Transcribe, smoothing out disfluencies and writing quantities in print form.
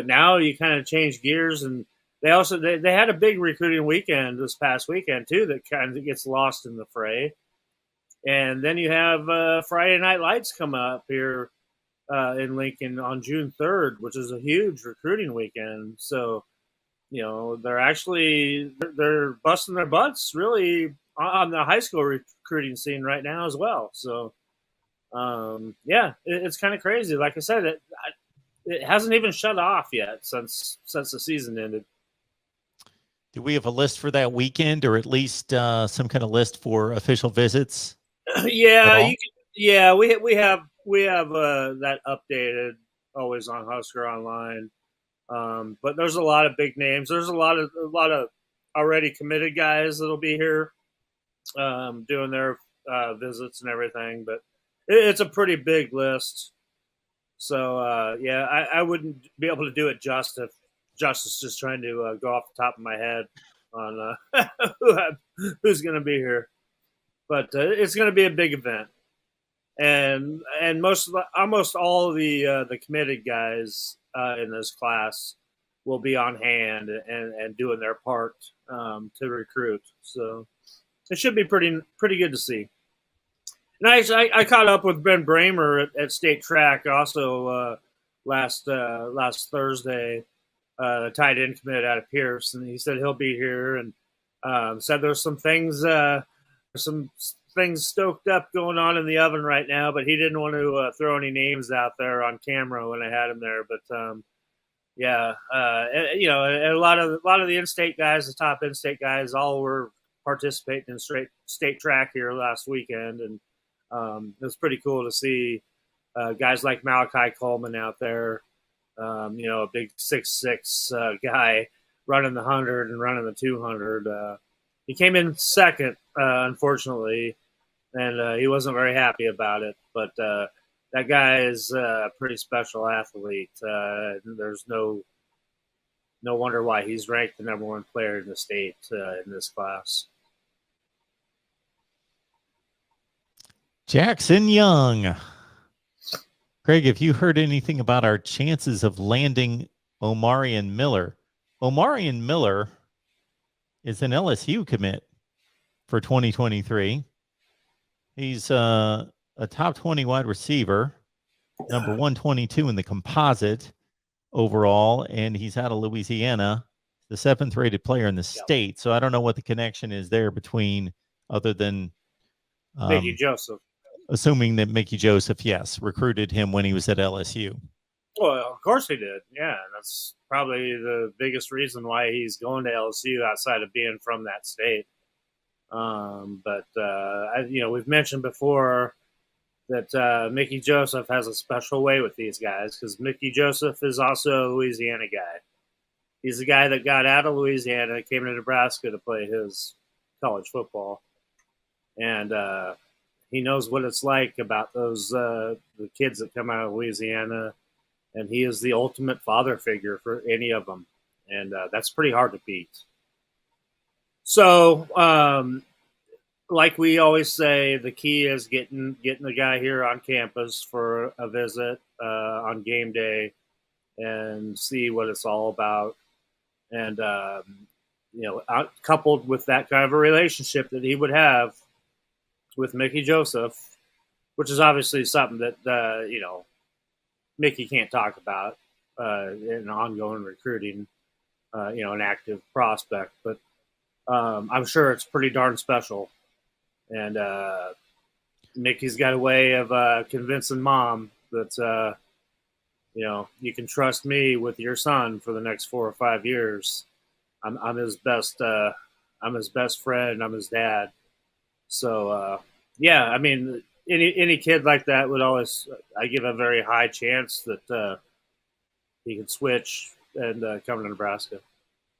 but now you kind of change gears, and they had a big recruiting weekend this past weekend too that kind of gets lost in the fray. And then you have Friday Night Lights come up here in Lincoln on June 3rd, which is a huge recruiting weekend. So, they're busting their butts really on the high school recruiting scene right now as well. So, it's kind of crazy. Like I said, it hasn't even shut off yet since the season ended. Do we have a list for that weekend, or at least some kind of list for official visits? We have that updated always on Husker Online. But there's a lot of big names. There's a lot of already committed guys that'll be here doing their visits and everything. But it's a pretty big list. So I wouldn't be able to do it justice just trying to go off the top of my head on who's going to be here. But it's going to be a big event, and almost all of the committed guys in this class will be on hand and doing their part to recruit. So it should be pretty good to see. And I caught up with Ben Brahmer at State Track also last Thursday, the tight end commit out of Pierce, and he said he'll be here, and said there's some things stoked up going on in the oven right now, but he didn't want to throw any names out there on camera when I had him there. But a lot of the in-state guys, the top in-state guys, all were participating in state track here last weekend, and it was pretty cool to see guys like Malachi Coleman out there, a big 6'6" guy running the 100 and running the 200. He came in second, unfortunately, and he wasn't very happy about it. But that guy is a pretty special athlete. There's no wonder why he's ranked the number one player in the state in this class. Jackson Young. Craig, have you heard anything about our chances of landing Omarion Miller? Omarion Miller is an LSU commit for 2023. He's a top 20 wide receiver, number 122 in the composite overall, and he's out of Louisiana, the 7th rated player in the state. So I don't know what the connection is there between, other than Mickey Joseph. Assuming that Mickey Joseph, yes, recruited him when he was at LSU. Well, of course he did. Yeah, that's probably the biggest reason why he's going to LSU outside of being from that state. We've mentioned before that Mickey Joseph has a special way with these guys because Mickey Joseph is also a Louisiana guy. He's the guy that got out of Louisiana, came to Nebraska to play his college football. And he knows what it's like about those the kids that come out of Louisiana, and he is the ultimate father figure for any of them, and that's pretty hard to beat. So, like we always say, the key is getting the guy here on campus for a visit on game day and see what it's all about, and coupled with that kind of a relationship that he would have with Mickey Joseph, which is obviously something that Mickey can't talk about in ongoing recruiting, an active prospect. But I'm sure it's pretty darn special. And Mickey's got a way of convincing mom that you can trust me with your son for the next 4 or 5 years. I'm his best. I'm his best friend. I'm his dad. So, any kid like that would always, I give a very high chance that he can switch and come to Nebraska.